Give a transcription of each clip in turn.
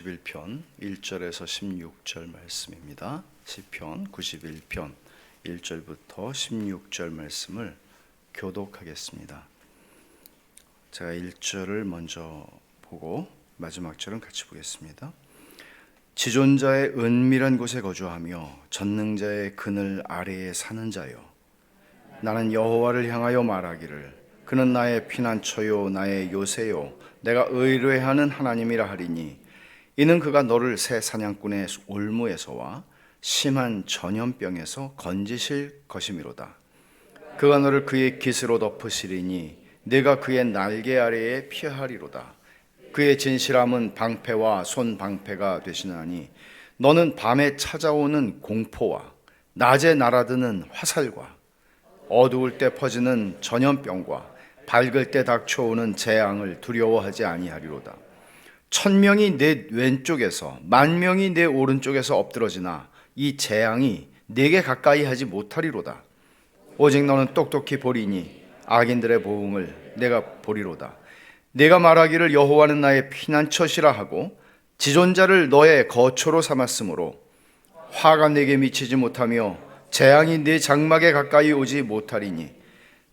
91편 1절에서 16절 말씀입니다. 시편 91편 1절부터 16절 말씀을 교독하겠습니다. 제가 1절을 먼저 보고 마지막 절은 같이 보겠습니다. 지존자의 은밀한 곳에 거주하며 전능자의 그늘 아래에 사는 자여, 나는 여호와를 향하여 말하기를 그는 나의 피난처요 나의 요새요 내가 의뢰하는 하나님이라 하리니, 이는 그가 너를 새 사냥꾼의 올무에서와 심한 전염병에서 건지실 것이미로다. 그가 너를 그의 깃으로 덮으시리니 네가 그의 날개 아래에 피하리로다. 그의 진실함은 방패와 손방패가 되시나니, 너는 밤에 찾아오는 공포와 낮에 날아드는 화살과 어두울 때 퍼지는 전염병과 밝을 때 닥쳐오는 재앙을 두려워하지 아니하리로다. 1000명이 내 왼쪽에서 10,000명이 내 오른쪽에서 엎드러지나 이 재앙이 내게 가까이 하지 못하리로다. 오직 너는 똑똑히 보리니 악인들의 보응을 내가 보리로다. 내가 말하기를 여호와는 나의 피난처시라 하고 지존자를 너의 거처로 삼았으므로 화가 내게 미치지 못하며 재앙이 내 장막에 가까이 오지 못하리니,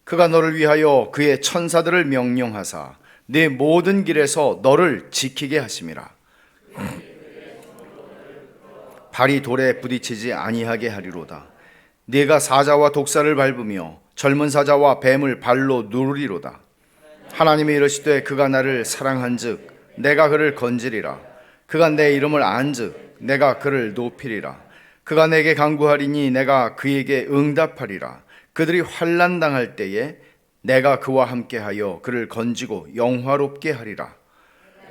그가 너를 위하여 그의 천사들을 명령하사 내 모든 길에서 너를 지키게 하심이라. 발이 돌에 부딪히지 아니하게 하리로다. 네가 사자와 독사를 밟으며 젊은 사자와 뱀을 발로 누르리로다. 하나님이 이르시되 그가 나를 사랑한즉 내가 그를 건지리라. 그가 내 이름을 안즉 내가 그를 높이리라. 그가 내게 간구하리니 내가 그에게 응답하리라. 그들이 환난 당할 때에 내가 그와 함께하여 그를 건지고 영화롭게 하리라.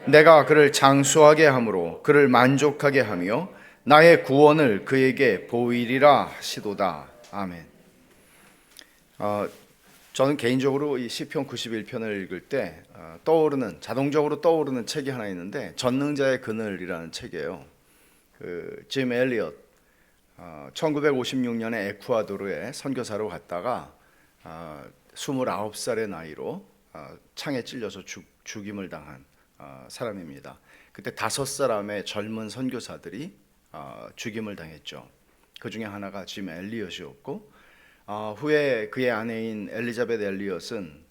내가 그를 장수하게 함으로 그를 만족하게 하며 나의 구원을 그에게 보이리라 하시도다. 아멘. 저는 개인적으로 이 시편 91편을 읽을 때 자동적으로 떠오르는 책이 하나 있는데, 전능자의 그늘이라는 책이에요. 짐 엘리엇, 1956년에 에쿠아도르에 선교사로 갔다가 29살의 나이로 창에 찔려서 죽임을 당한 사람입니다. 그때 5사람의 젊은 선교사들이 죽임을 당했죠. 그 중에 하나가 짐 엘리엇이었고, 후에 그의 아내인 엘리자벳 엘리엇은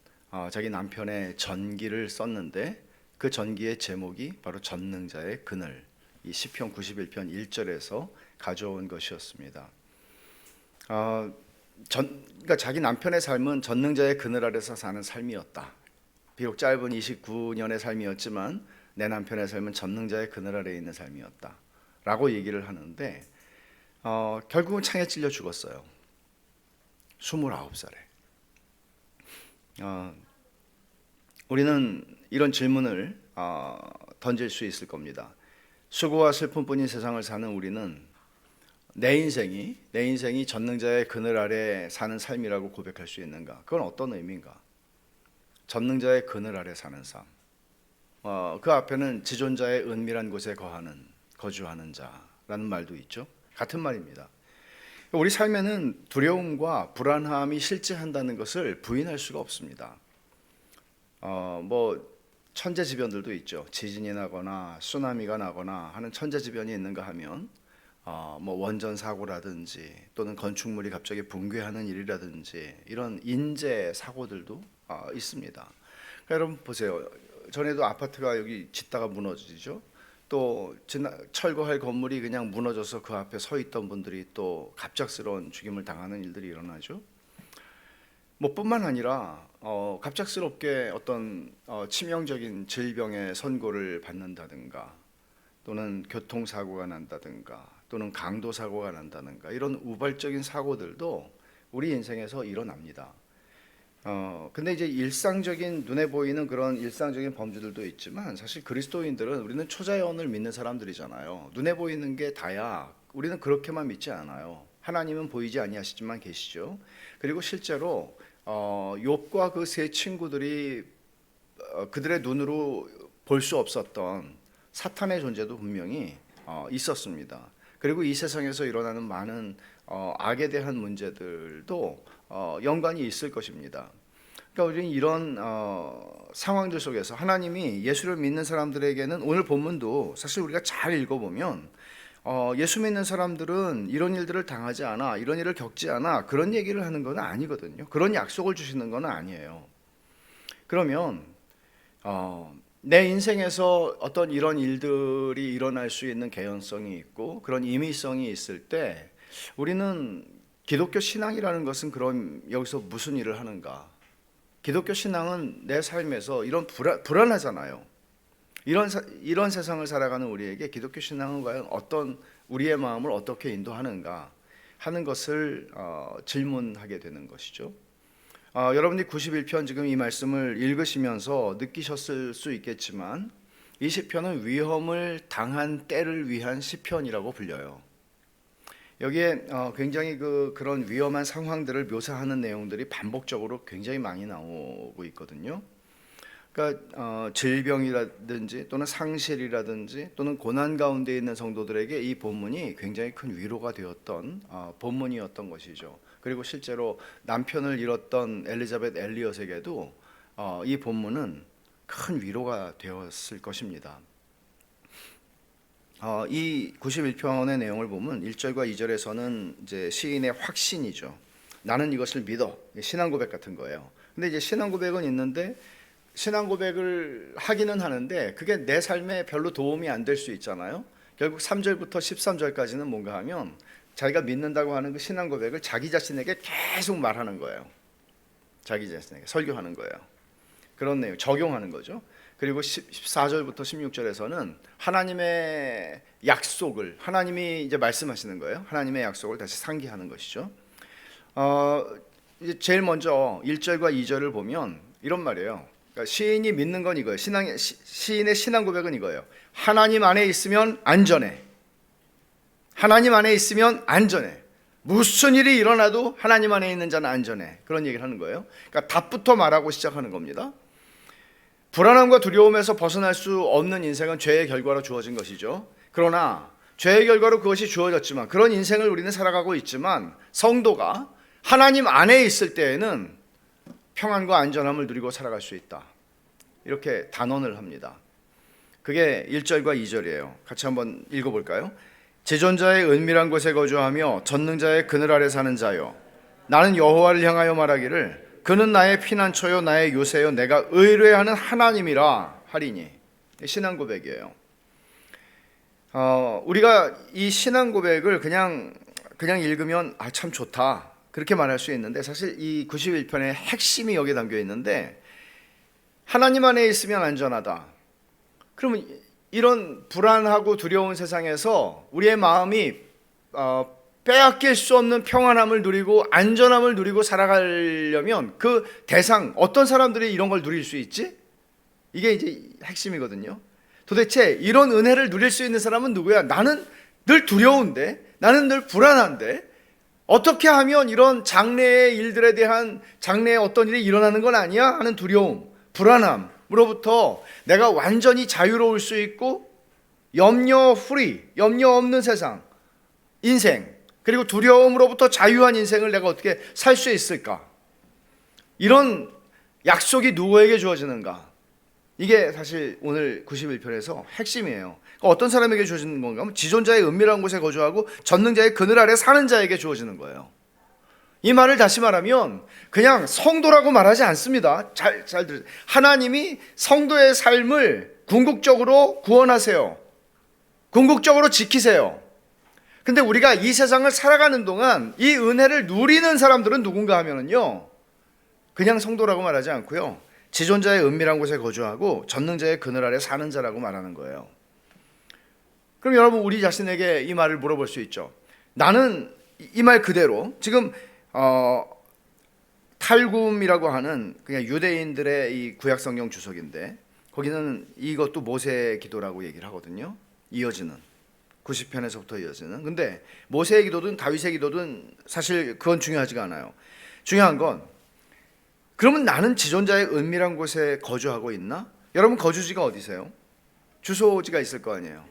자기 남편의 전기를 썼는데, 그 전기의 제목이 바로 전능자의 그늘, 이 시편 91편 1절에서 가져온 것이었습니다. 그러니까 자기 남편의 삶은 전능자의 그늘 아래서 사는 삶이었다. 비록 짧은 29년의 삶이었지만 내 남편의 삶은 전능자의 그늘 아래에 있는 삶이었다 라고 얘기를 하는데, 결국은 창에 찔려 죽었어요. 29살에. 우리는 이런 질문을 던질 수 있을 겁니다. 수고와 슬픔뿐인 세상을 사는 우리는 내 인생이 전능자의 그늘 아래 사는 삶이라고 고백할 수 있는가? 그건 어떤 의미인가? 전능자의 그늘 아래 사는 삶. 그 앞에는 지존자의 은밀한 곳에 거주하는 자라는 말도 있죠. 같은 말입니다. 우리 삶에는 두려움과 불안함이 실제한다는 것을 부인할 수가 없습니다. 천재지변들도 있죠. 지진이 나거나 쓰나미가 나거나 하는 천재지변이 있는가 하면 원전 사고라든지 또는 건축물이 갑자기 붕괴하는 일이라든지 이런 인재 사고들도 있습니다. 그러니까 여러분 보세요. 전에도 아파트가 여기 짓다가 무너지죠. 또 철거할 건물이 그냥 무너져서 그 앞에 서 있던 분들이 또 갑작스러운 죽임을 당하는 일들이 일어나죠. 뿐만 아니라 갑작스럽게 어떤 치명적인 질병의 선고를 받는다든가, 또는 교통사고가 난다든가, 또는 강도사고가 난다든가, 이런 우발적인 사고들도 우리 인생에서 일어납니다. 근데 이제 일상적인, 눈에 보이는 그런 일상적인 범죄들도 있지만, 사실 그리스도인들은, 우리는 초자연을 믿는 사람들이잖아요. 눈에 보이는 게 다야. 우리는 그렇게만 믿지 않아요. 하나님은 보이지 아니하시지만 계시죠. 그리고 실제로 욥과 그 세 친구들이 그들의 눈으로 볼 수 없었던 사탄의 존재도 분명히 있었습니다. 그리고 이 세상에서 일어나는 많은 악에 대한 문제들도 연관이 있을 것입니다. 그러니까 우리는 이런 상황들 속에서 하나님이 예수를 믿는 사람들에게는 오늘 본문도 사실 우리가 잘 읽어보면 예수 믿는 사람들은 이런 일들을 당하지 않아, 이런 일을 겪지 않아, 그런 얘기를 하는 건 아니거든요. 그런 약속을 주시는 건 아니에요. 그러면 내 인생에서 어떤 이런 일들이 일어날 수 있는 개연성이 있고 그런 임의성이 있을 때 우리는 기독교 신앙이라는 것은 그럼 여기서 무슨 일을 하는가? 기독교 신앙은 내 삶에서 이런 불안하잖아요. 이런 세상을 살아가는 우리에게 기독교 신앙은 과연 어떤 우리의 마음을 어떻게 인도하는가 하는 것을 질문하게 되는 것이죠. 여러분들이 91편 지금 이 말씀을 읽으시면서 느끼셨을 수 있겠지만 이 시편은 위험을 당한 때를 위한 시편이라고 불려요. 여기에 굉장히 그런 위험한 상황들을 묘사하는 내용들이 반복적으로 굉장히 많이 나오고 있거든요. 그러니까 질병이라든지 또는 상실이라든지 또는 고난 가운데 있는 성도들에게 이 본문이 굉장히 큰 위로가 되었던 본문이었던 것이죠. 그리고 실제로 남편을 잃었던 엘리자벳 엘리엇에게도 이 본문은 큰 위로가 되었을 것입니다. 이 91편의 내용을 보면 1절과 2절에서는 이제 시인의 확신이죠. 나는 이것을 믿어. 신앙 고백 같은 거예요. 근데 이제 신앙 고백은 있는데 신앙 고백을 하기는 하는데 그게 내 삶에 별로 도움이 안 될 수 있잖아요. 결국 3절부터 13절까지는 뭔가 하면 자기가 믿는다고 하는 그 신앙 고백을 자기 자신에게 계속 말하는 거예요. 자기 자신에게 설교하는 거예요. 그런 내용 적용하는 거죠. 그리고 14절부터 16절에서는 하나님의 약속을 하나님이 이제 말씀하시는 거예요. 하나님의 약속을 다시 상기하는 것이죠. 이제 제일 먼저 1절과 2절을 보면 이런 말이에요. 그러니까 시인이 믿는 건 이거예요. 시인의 신앙 고백은 이거예요. 하나님 안에 있으면 안전해. 하나님 안에 있으면 안전해. 무슨 일이 일어나도 하나님 안에 있는 자는 안전해. 그런 얘기를 하는 거예요. 그러니까 답부터 말하고 시작하는 겁니다. 불안함과 두려움에서 벗어날 수 없는 인생은 죄의 결과로 주어진 것이죠. 그러나 죄의 결과로 그것이 주어졌지만 그런 인생을 우리는 살아가고 있지만 성도가 하나님 안에 있을 때에는 평안과 안전함을 누리고 살아갈 수 있다. 이렇게 단언을 합니다. 그게 1절과 2절이에요. 같이 한번 읽어볼까요? 지존자의 은밀한 곳에 거주하며 전능자의 그늘 아래 사는 자여, 나는 여호와를 향하여 말하기를 그는 나의 피난처요 나의 요새요 내가 의뢰하는 하나님이라 하리니. 신앙 고백이에요. 우리가 이 신앙 고백을 그냥 읽으면 참 좋다 그렇게 말할 수 있는데 사실 이 91편의 핵심이 여기에 담겨 있는데 하나님 안에 있으면 안전하다. 그러면 이런 불안하고 두려운 세상에서 우리의 마음이 빼앗길 수 없는 평안함을 누리고 안전함을 누리고 살아가려면 그 대상 어떤 사람들이 이런 걸 누릴 수 있지? 이게 이제 핵심이거든요. 도대체 이런 은혜를 누릴 수 있는 사람은 누구야? 나는 늘 두려운데, 나는 늘 불안한데 어떻게 하면 이런 장래의 일들에 대한 장래에 어떤 일이 일어나는 건 아니야? 하는 두려움, 불안함으로부터 내가 완전히 자유로울 수 있고 염려 없는 세상, 인생 그리고 두려움으로부터 자유한 인생을 내가 어떻게 살 수 있을까? 이런 약속이 누구에게 주어지는가? 이게 사실 오늘 91편에서 핵심이에요. 어떤 사람에게 주어지는 건가 하면 지존자의 은밀한 곳에 거주하고 전능자의 그늘 아래 사는 자에게 주어지는 거예요. 이 말을 다시 말하면 그냥 성도라고 말하지 않습니다. 잘 들으세요. 하나님이 성도의 삶을 궁극적으로 구원하세요. 궁극적으로 지키세요. 근데 우리가 이 세상을 살아가는 동안 이 은혜를 누리는 사람들은 누군가 하면은요, 그냥 성도라고 말하지 않고요, 지존자의 은밀한 곳에 거주하고 전능자의 그늘 아래 사는 자라고 말하는 거예요. 그럼 여러분 우리 자신에게 이 말을 물어볼 수 있죠. 나는 이 말 그대로 지금 탈굼이라고 하는 그냥 유대인들의 이 구약 성경 주석인데 거기는 이것도 모세 기도라고 얘기를 하거든요. 이어지는 90편에서부터 이어지는. 근데 모세의 기도든 다윗의 기도든 사실 그건 중요하지가 않아요. 중요한 건 그러면 나는 지존자의 은밀한 곳에 거주하고 있나? 여러분 거주지가 어디세요? 주소지가 있을 거 아니에요.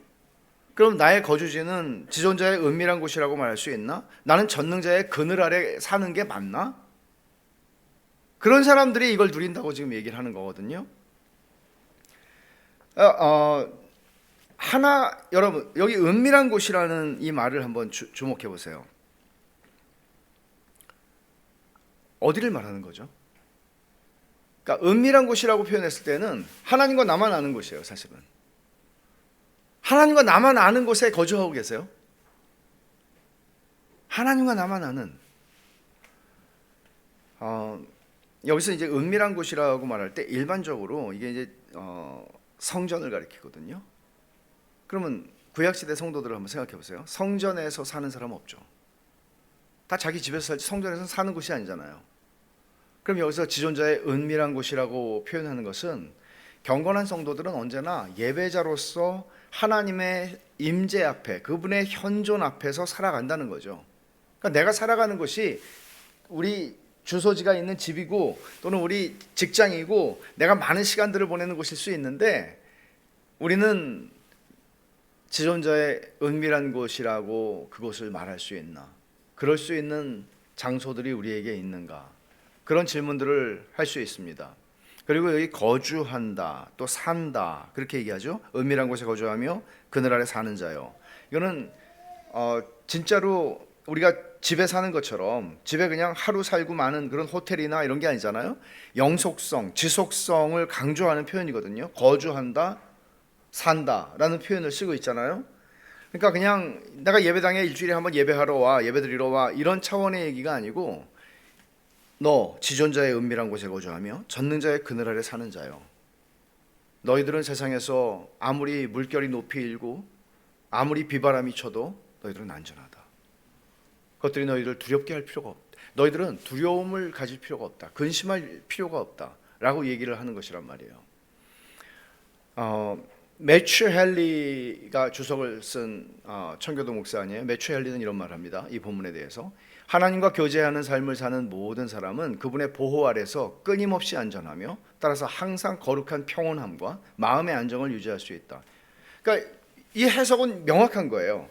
그럼 나의 거주지는 지존자의 은밀한 곳이라고 말할 수 있나? 나는 전능자의 그늘 아래 사는 게 맞나? 그런 사람들이 이걸 누린다고 지금 얘기를 하는 거거든요. 여러분 여기 은밀한 곳이라는 이 말을 한번 주목해 보세요. 어디를 말하는 거죠? 그러니까 은밀한 곳이라고 표현했을 때는 하나님과 나만 아는 곳이에요. 사실은 하나님과 나만 아는 곳에 거주하고 계세요. 하나님과 나만 아는 여기서 이제 은밀한 곳이라고 말할 때 일반적으로 이게 이제 성전을 가리키거든요. 그러면 구약시대 성도들을 한번 생각해 보세요. 성전에서 사는 사람 없죠. 다 자기 집에서 살지 성전에서 사는 곳이 아니잖아요. 그럼 여기서 지존자의 은밀한 곳이라고 표현하는 것은 경건한 성도들은 언제나 예배자로서 하나님의 임재 앞에, 그분의 현존 앞에서 살아간다는 거죠. 그러니까 내가 살아가는 곳이 우리 주소지가 있는 집이고 또는 우리 직장이고 내가 많은 시간들을 보내는 곳일 수 있는데, 우리는 지존자의 은밀한 곳이라고 그곳을 말할 수 있나? 그럴 수 있는 장소들이 우리에게 있는가? 그런 질문들을 할 수 있습니다. 그리고 여기 거주한다, 또 산다, 그렇게 얘기하죠. 은밀한 곳에 거주하며 그늘 아래 사는 자요. 이거는 진짜로 우리가 집에 사는 것처럼 집에 그냥 하루 살고 마는 그런 호텔이나 이런 게 아니잖아요. 영속성, 지속성을 강조하는 표현이거든요. 거주한다, 산다라는 표현을 쓰고 있잖아요. 그러니까 그냥 내가 예배당에 일주일에 한번 예배하러 와, 예배드리러 와, 이런 차원의 얘기가 아니고, 너 지존자의 은밀한 곳에 거주하며 전능자의 그늘 아래 사는 자요. 너희들은 세상에서 아무리 물결이 높이 일고 아무리 비바람이 쳐도 너희들은 안전하다. 그것들이 너희를 두렵게 할 필요가 없다. 너희들은 두려움을 가질 필요가 없다. 근심할 필요가 없다. 라고 얘기를 하는 것이란 말이에요. 매튜 헨리가 주석을 쓴 청교도 목사 아니에요. 매튜 헨리는 이런 말을 합니다. 이 본문에 대해서. 하나님과 교제하는 삶을 사는 모든 사람은 그분의 보호 아래서 끊임없이 안전하며 따라서 항상 거룩한 평온함과 마음의 안정을 유지할 수 있다. 그러니까 이 해석은 명확한 거예요.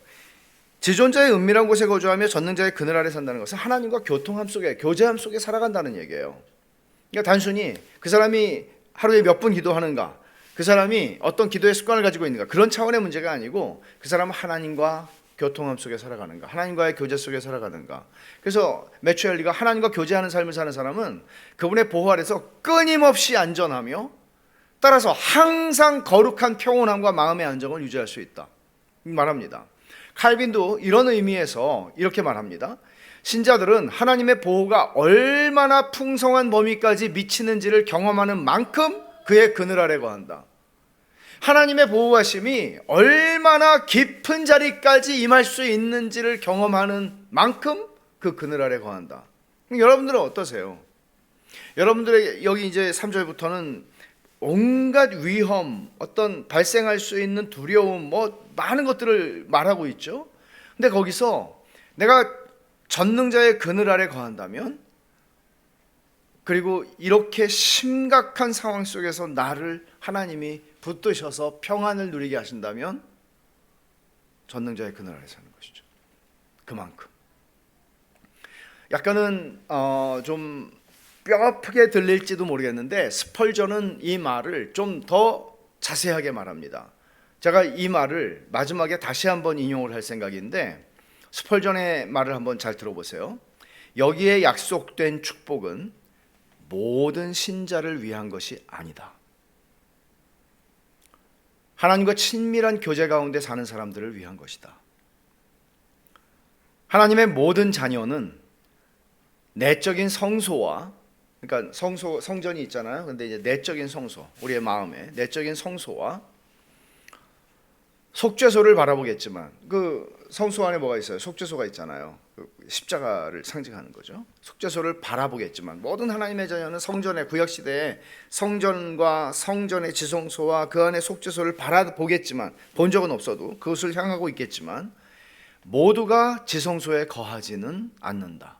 지존자의 은밀한 곳에 거주하며 전능자의 그늘 아래 산다는 것은 하나님과 교통함 속에, 교제함 속에 살아간다는 얘기예요. 그러니까 단순히 그 사람이 하루에 몇 분 기도하는가, 그 사람이 어떤 기도의 습관을 가지고 있는가, 그런 차원의 문제가 아니고 그 사람은 하나님과 교통함 속에 살아가는가, 하나님과의 교제 속에 살아가는가. 그래서 매튜 헨리가 하나님과 교제하는 삶을 사는 사람은 그분의 보호 아래서 끊임없이 안전하며 따라서 항상 거룩한 평온함과 마음의 안정을 유지할 수 있다 말합니다. 칼빈도 이런 의미에서 이렇게 말합니다. 신자들은 하나님의 보호가 얼마나 풍성한 범위까지 미치는지를 경험하는 만큼 그의 그늘 아래 거한다. 하나님의 보호하심이 얼마나 깊은 자리까지 임할 수 있는지를 경험하는 만큼 그 그늘 아래 거한다. 여러분들은 어떠세요? 여러분들의 여기 이제 3절부터는 온갖 위험, 어떤 발생할 수 있는 두려움, 많은 것들을 말하고 있죠. 근데 거기서 내가 전능자의 그늘 아래 거한다면, 그리고 이렇게 심각한 상황 속에서 나를 하나님이 붙드셔서 평안을 누리게 하신다면 전능자의 그늘 아래 사는 것이죠. 그만큼 약간은 좀 뼈아프게 들릴지도 모르겠는데 스펄전은 이 말을 좀 더 자세하게 말합니다. 제가 이 말을 마지막에 다시 한번 인용을 할 생각인데, 스펄전의 말을 한번 잘 들어보세요. 여기에 약속된 축복은 모든 신자를 위한 것이 아니다. 하나님과 친밀한 교제 가운데 사는 사람들을 위한 것이다. 하나님의 모든 자녀는 내적인 성소와, 그러니까 성전이 있잖아요. 근데 이제 내적인 성소, 우리의 마음에 내적인 성소와 속죄소를 바라보겠지만, 그 성소 안에 뭐가 있어요? 속죄소가 있잖아요. 그 십자가를 상징하는 거죠. 속죄소를 바라보겠지만, 모든 하나님의 자녀는 성전의, 구약시대에 성전과 성전의 지성소와 그 안에 속죄소를 바라보겠지만, 본 적은 없어도 그것을 향하고 있겠지만 모두가 지성소에 거하지는 않는다.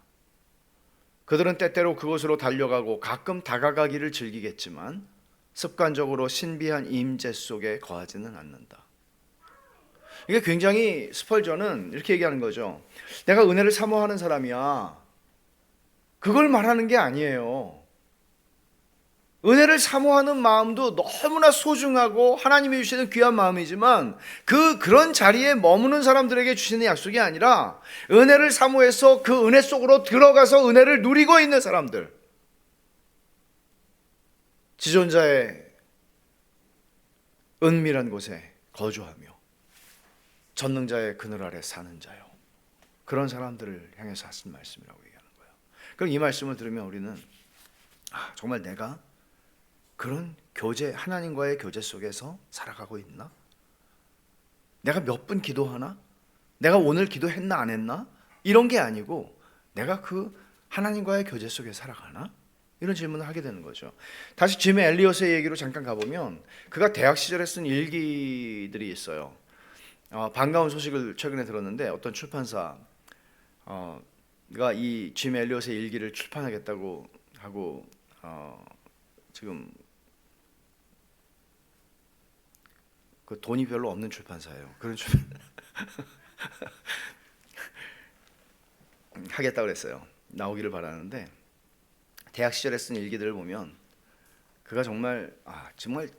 그들은 때때로 그곳으로 달려가고 가끔 다가가기를 즐기겠지만 습관적으로 신비한 임재 속에 거하지는 않는다. 이게 굉장히, 스펄전은 이렇게 얘기하는 거죠. 내가 은혜를 사모하는 사람이야, 그걸 말하는 게 아니에요. 은혜를 사모하는 마음도 너무나 소중하고 하나님이 주시는 귀한 마음이지만 그런 자리에 머무는 사람들에게 주시는 약속이 아니라 은혜를 사모해서 그 은혜 속으로 들어가서 은혜를 누리고 있는 사람들, 지존자의 은밀한 곳에 거주하며 전능자의 그늘 아래 사는 자요, 그런 사람들을 향해서 하신 말씀이라고 얘기하는 거예요. 그럼 이 말씀을 들으면 우리는 정말 내가 그런 교제, 하나님과의 교제 속에서 살아가고 있나? 내가 몇 분 기도하나? 내가 오늘 기도했나 안 했나? 이런 게 아니고 내가 그 하나님과의 교제 속에 살아가나? 이런 질문을 하게 되는 거죠. 다시 짐 엘리엇의 얘기로 잠깐 가보면 그가 대학 시절에 쓴 일기들이 있어요. 반가운 소식을 최근에 들었는데 어떤 출판사가 이 짐 엘리엇의 일기를 출판하겠다고 하고 지금 그 돈이 별로 없는 출판사예요. 그런 하겠다고 그랬어요. 나오기를 바라는데 대학 시절에 쓴 일기들을 보면 그가 정말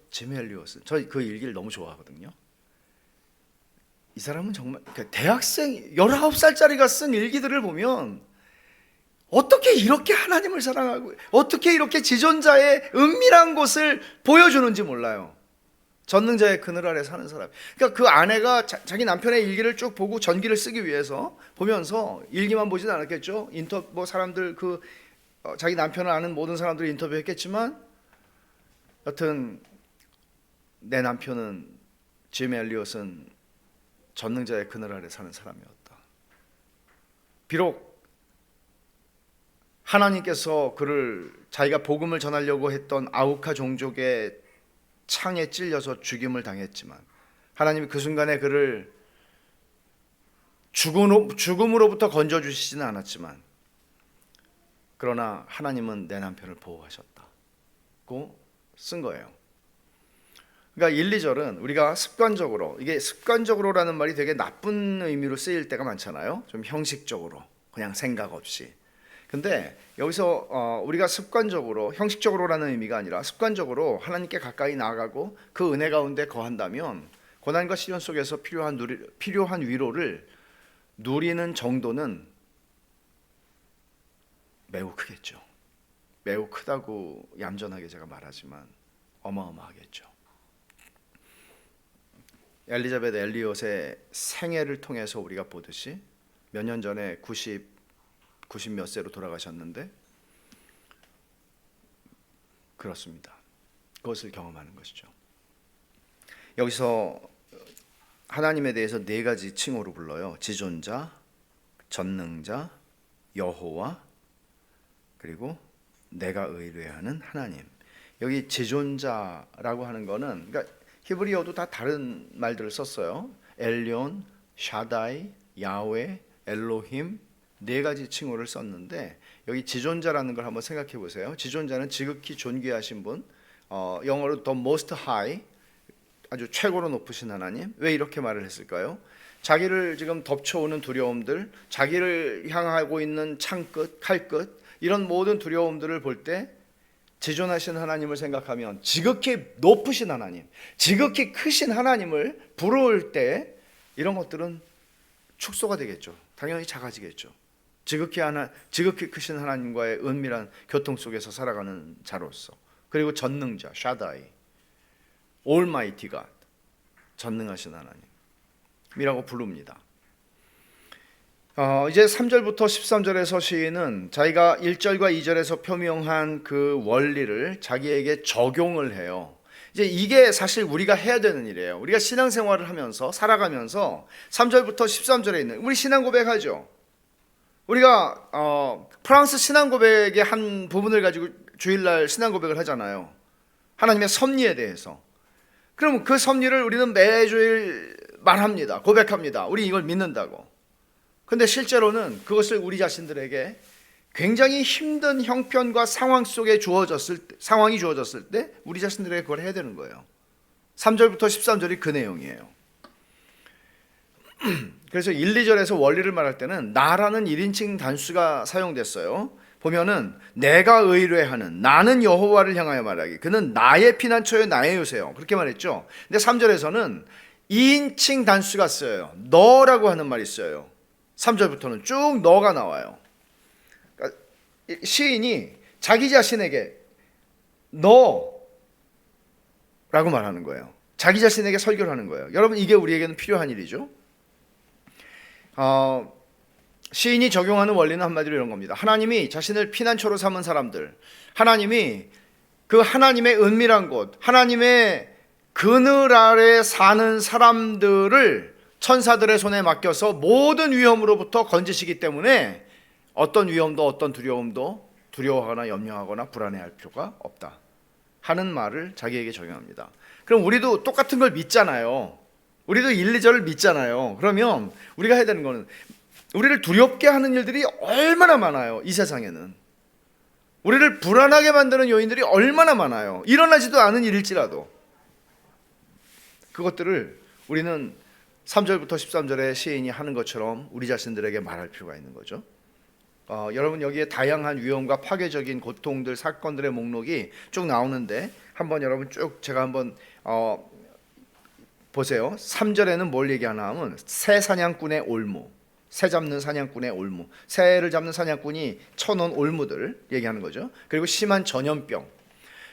짐 엘리엇은, 저 그 일기를 너무 좋아하거든요. 이 사람은 정말 대학생 19살짜리가 쓴 일기들을 보면 어떻게 이렇게 하나님을 사랑하고 어떻게 이렇게 지존자의 은밀한 곳을 보여주는지 몰라요. 전능자의 그늘 아래 사는 사람. 그러니까 그 아내가 자기 남편의 일기를 쭉 보고 전기를 쓰기 위해서 보면서 일기만 보지는 않았겠죠. 사람들 자기 남편을 아는 모든 사람들이 인터뷰했겠지만 여튼 내 남편은 짐 엘리엇은 전능자의 그늘 아래 사는 사람이었다. 비록 하나님께서 그를 자기가 복음을 전하려고 했던 아우카 종족의 창에 찔려서 죽임을 당했지만 하나님이 그 순간에 그를 죽음으로부터 건져주시지는 않았지만 그러나 하나님은 내 남편을 보호하셨다고 쓴 거예요. 그러니까 1, 2절은 우리가 습관적으로, 이게 습관적으로라는 말이 되게 나쁜 의미로 쓰일 때가 많잖아요. 좀 형식적으로, 그냥 생각 없이. 근데 여기서 우리가 습관적으로, 형식적으로라는 의미가 아니라 습관적으로 하나님께 가까이 나아가고 그 은혜 가운데 거한다면 고난과 시련 속에서 필요한 위로를 누리는 정도는 매우 크겠죠. 매우 크다고 얌전하게 제가 말하지만 어마어마하겠죠. 엘리자베트 엘리엇의 생애를 통해서 우리가 보듯이 몇 년 전에 90 몇 세로 돌아가셨는데 그렇습니다. 그것을 경험하는 것이죠. 여기서 하나님에 대해서 네 가지 칭호로 불러요. 지존자, 전능자, 여호와, 그리고 내가 의뢰하는 하나님. 여기 지존자라고 하는 거는, 그러니까 히브리어도 다 다른 말들을 썼어요. 엘리온, 샤다이, 야훼, 엘로힘, 네 가지 칭호를 썼는데 여기 지존자라는 걸 한번 생각해 보세요. 지존자는 지극히 존귀하신 분, 영어로 the most high, 아주 최고로 높으신 하나님. 왜 이렇게 말을 했을까요? 자기를 지금 덮쳐오는 두려움들, 자기를 향하고 있는 창끝, 칼끝, 이런 모든 두려움들을 볼 때 지존하신 하나님을 생각하면 지극히 높으신 하나님, 지극히 크신 하나님을 부러울 때 이런 것들은 축소가 되겠죠. 당연히 작아지겠죠. 지극히 크신 하나님과의 은밀한 교통 속에서 살아가는 자로서. 그리고 전능자, 샤다이, Almighty God, 전능하신 하나님이라고 부릅니다. 이제 3절부터 13절에서 시인은 자기가 1절과 2절에서 표명한 그 원리를 자기에게 적용을 해요. 이제 이게 사실 우리가 해야 되는 일이에요. 우리가 신앙생활을 하면서 살아가면서 3절부터 13절에 있는, 우리 신앙 고백하죠. 우리가 프랑스 신앙 고백의 한 부분을 가지고 주일날 신앙 고백을 하잖아요. 하나님의 섭리에 대해서. 그럼 그 섭리를 우리는 매주일 말합니다. 고백합니다. 우리 이걸 믿는다고. 근데 실제로는 그것을 우리 자신들에게 굉장히 힘든 형편과 상황이 주어졌을 때 우리 자신들에게 그걸 해야 되는 거예요. 3절부터 13절이 그 내용이에요. 그래서 1, 2절에서 원리를 말할 때는 나라는 1인칭 단수가 사용됐어요. 보면은 내가 의뢰하는 나는 여호와를 향하여 말하기 그는 나의 피난처요 나의 요새요 그렇게 말했죠. 근데 3절에서는 2인칭 단수가 쓰여요. 너라고 하는 말이 있어요. 3절부터는 쭉 너가 나와요. 그러니까 시인이 자기 자신에게 너라고 말하는 거예요. 자기 자신에게 설교를 하는 거예요. 여러분 이게 우리에게는 필요한 일이죠. 시인이 적용하는 원리는 한마디로 이런 겁니다. 하나님이 자신을 피난처로 삼은 사람들, 하나님이 그 하나님의 은밀한 곳, 하나님의 그늘 아래 사는 사람들을 천사들의 손에 맡겨서 모든 위험으로부터 건지시기 때문에 어떤 위험도 어떤 두려움도 두려워하거나 염려하거나 불안해할 필요가 없다 하는 말을 자기에게 적용합니다. 그럼 우리도 똑같은 걸 믿잖아요. 우리도 1, 2절을 믿잖아요. 그러면 우리가 해야 되는 거는 우리를 두렵게 하는 일들이 얼마나 많아요. 이 세상에는 우리를 불안하게 만드는 요인들이 얼마나 많아요. 일어나지도 않은 일일지라도 그것들을 우리는 3절부터 13절에 시인이 하는 것처럼 우리 자신들에게 말할 필요가 있는 거죠. 여러분 여기에 다양한 위험과 파괴적인 고통들 사건들의 목록이 쭉 나오는데 한번 여러분 쭉 제가 한번 보세요. 3절에는 뭘 얘기하나 하면 새 사냥꾼의 올무, 새 잡는 사냥꾼의 올무, 새를 잡는 사냥꾼이 쳐놓은 올무들 얘기하는 거죠. 그리고 심한 전염병,